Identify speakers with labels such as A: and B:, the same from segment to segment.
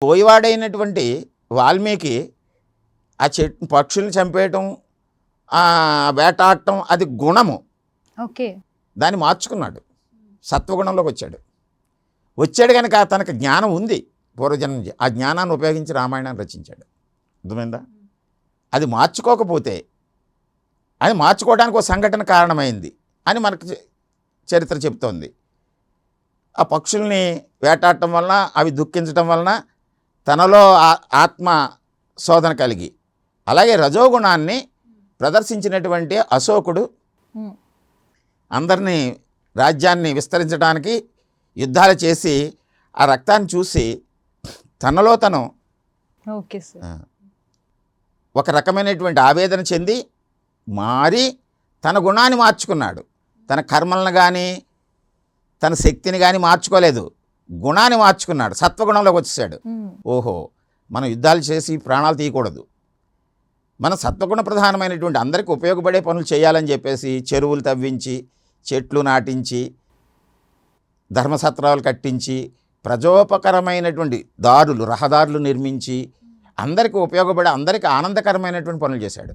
A: పోయివాడైనటువంటి వాల్మీకి ఆ పక్షుల్ని చంపేయటం, వేటాడటం అది గుణము.
B: ఓకే,
A: దాన్ని మార్చుకున్నాడు, సత్వగుణంలోకి వచ్చాడు కనుక తనకు జ్ఞానం ఉంది పూర్వజన్మ నుంచి. ఆ జ్ఞానాన్ని ఉపయోగించి రామాయణాన్ని రచించాడు. అర్థమైందా? అది మార్చుకోకపోతే, అది మార్చుకోవడానికి ఒక సంఘటన కారణమైంది అని మనకు చరిత్ర చెప్తోంది. ఆ పక్షుల్ని వేటాడటం వలన, అవి దుఃఖించటం వలన తనలో ఆత్మ శోధన కలిగి, అలాగే రజోగుణాన్ని ప్రదర్శించినటువంటి అశోకుడు అందరినీ రాజ్యాన్ని విస్తరించడానికి యుద్ధాలు చేసి ఆ రక్తాన్ని చూసి తనలో తను ఒక రకమైనటువంటి ఆవేదన చెంది మారి తన గుణాన్ని మార్చుకున్నాడు. తన కర్మలను కానీ తన శక్తిని కానీ మార్చుకోలేదు, గుణాన్ని మార్చుకున్నాడు, సత్వగుణంలోకి వచ్చేసాడు. ఓహో, మనం యుద్ధాలు చేసి ప్రాణాలు తీయకూడదు, మన సత్వగుణ ప్రధానమైనటువంటి అందరికీ ఉపయోగపడే పనులు చేయాలని చెప్పేసి చెరువులు తవ్వించి, చెట్లు నాటించి, ధర్మసత్రాలు కట్టించి, ప్రజోపకరమైనటువంటి దారులు, రహదారులు నిర్మించి అందరికీ ఉపయోగపడే, అందరికీ ఆనందకరమైనటువంటి పనులు చేశాడు.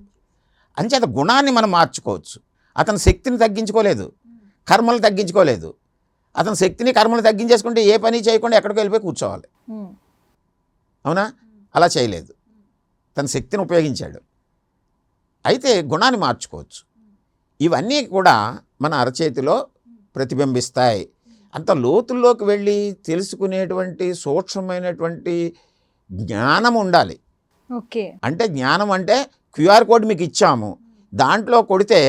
A: అంచేత గుణాన్ని మనం మార్చుకోవచ్చు. అతని శక్తిని తగ్గించుకోలేదు, కర్మలు తగ్గించుకోలేదు. అతని శక్తిని కర్మలు తగ్గించేసుకుంటే ఏ పని చేయకుండా ఎక్కడికి వెళ్ళిపోయి కూర్చోవాలి. అవునా? అలా చేయలేదు, తన శక్తిని ఉపయోగించాడు. అయితే గుణాన్ని మార్చుకోవచ్చు. ఇవన్నీ కూడా మన అరచేతిలో ప్రతిబింబిస్తాయి. అంత లోతుల్లోకి వెళ్ళి తెలుసుకునేటువంటి సూక్ష్మమైనటువంటి జ్ఞానం ఉండాలి.
B: ఓకే,
A: అంటే జ్ఞానం అంటే క్యూఆర్ కోడ్ మీకు ఇచ్చాము, దాంట్లో కొడితే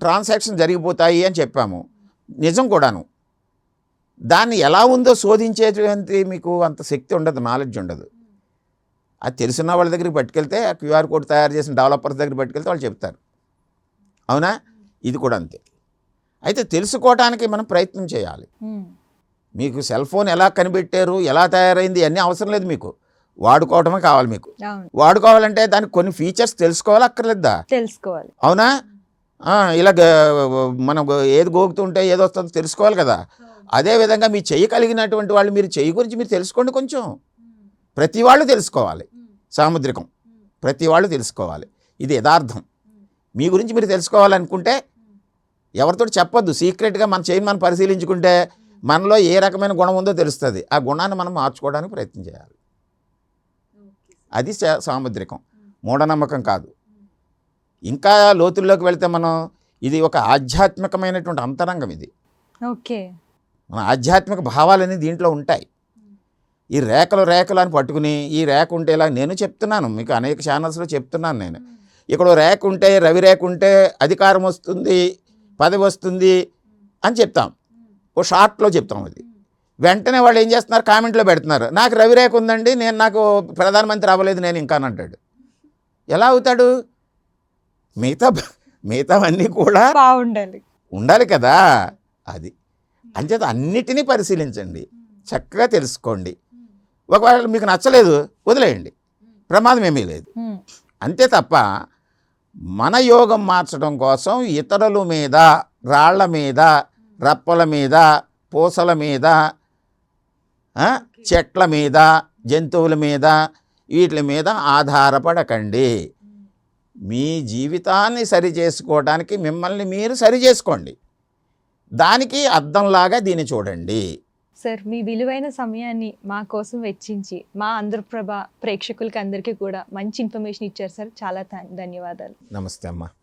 A: ట్రాన్సాక్షన్ జరిగిపోతాయి అని చెప్పాము, నిజం కూడాను. దాన్ని ఎలా ఉందో శోధించేటువంటి మీకు అంత శక్తి ఉండదు, నాలెడ్జ్ ఉండదు. అది తెలుసున్న వాళ్ళ దగ్గరికి పట్టుకెళ్తే, ఆ క్యూఆర్ కోడ్ తయారు చేసిన డెవలపర్స్ దగ్గరికి పట్టుకెళ్తే వాళ్ళు చెప్తారు. అవునా? ఇది కూడా అంతే. అయితే తెలుసుకోవటానికి మనం ప్రయత్నం చేయాలి. మీకు సెల్ ఫోన్ ఎలా కనిపెట్టారు, ఎలా తయారైంది అన్నీ అవసరం లేదు, మీకు వాడుకోవటమే కావాలి. మీకు వాడుకోవాలంటే దానికి కొన్ని ఫీచర్స్ తెలుసుకోవాలి, అక్కర్లేదా?
B: తెలుసుకోవాలి.
A: అవునా? ఇలా మనం ఏది గోగుతుంటే ఏది వస్తుందో తెలుసుకోవాలి కదా. అదేవిధంగా మీ చెయ్యి కలిగినటువంటి వాళ్ళు, మీరు చెయ్యి గురించి మీరు తెలుసుకోండి కొంచెం. ప్రతి వాళ్ళు తెలుసుకోవాలి, సాముద్రికం ప్రతి వాళ్ళు తెలుసుకోవాలి. ఇది యథార్థం. మీ గురించి మీరు తెలుసుకోవాలనుకుంటే ఎవరితో చెప్పొద్దు, సీక్రెట్గా మన చెయ్యిని మనం పరిశీలించుకుంటే మనలో ఏ రకమైన గుణం ఉందో తెలుస్తుంది. ఆ గుణాన్ని మనం మార్చుకోవడానికి ప్రయత్నం చేయాలి. అది సాముద్రికం, మూఢనమ్మకం కాదు. ఇంకా లోతుల్లోకి వెళితే మనం, ఇది ఒక ఆధ్యాత్మికమైనటువంటి అంతరంగం. ఇది
B: ఓకే,
A: మన ఆధ్యాత్మిక భావాలన్నీ దీంట్లో ఉంటాయి. ఈ రేఖలు అని పట్టుకుని, ఈ రేఖ ఉంటే ఇలా, నేను చెప్తున్నాను మీకు అనేక ఛానల్స్లో చెప్తున్నాను నేను. ఇక్కడ రేఖ ఉంటే, రవి రేఖ ఉంటే అధికారం వస్తుంది, పదవి వస్తుంది అని చెప్తాం, ఓ షార్ట్లో చెప్తాం. అది వెంటనే వాళ్ళు ఏం చేస్తున్నారు, కామెంట్లో పెడుతున్నారు, నాకు రవి రేఖ ఉందండి, నాకు ప్రధానమంత్రి అవ్వలేదు నేను ఇంకా అని అంటాడు. ఎలా అవుతాడు? మిగతావన్నీ కూడా ఉండాలి కదా. అది అంచేత అన్నిటినీ పరిశీలించండి, చక్కగా తెలుసుకోండి. ఒకవేళ మీకు నచ్చలేదు వదిలేయండి, ప్రమాదం ఏమీ లేదు. అంతే తప్ప మన యోగం మార్చడం కోసం ఇతరుల మీద, రాళ్ల మీద, రప్పల మీద, పూసల మీద, చెట్ల మీద, జంతువుల మీద, వీటి మీద ఆధారపడకండి. మీ జీవితాన్ని సరి చేసుకోవడానికి మిమ్మల్ని మీరు సరి చేసుకోండి. దానికి అద్దంలాగా దీన్ని చూడండి.
B: సార్, మీ విలువైన సమయాన్ని మా కోసం వెచ్చించి మా ఆంధ్రప్రభ ప్రేక్షకులకి అందరికీ కూడా మంచి ఇన్ఫర్మేషన్ ఇచ్చారు సార్. చాలా ధన్యవాదాలు.
A: నమస్తే అమ్మా.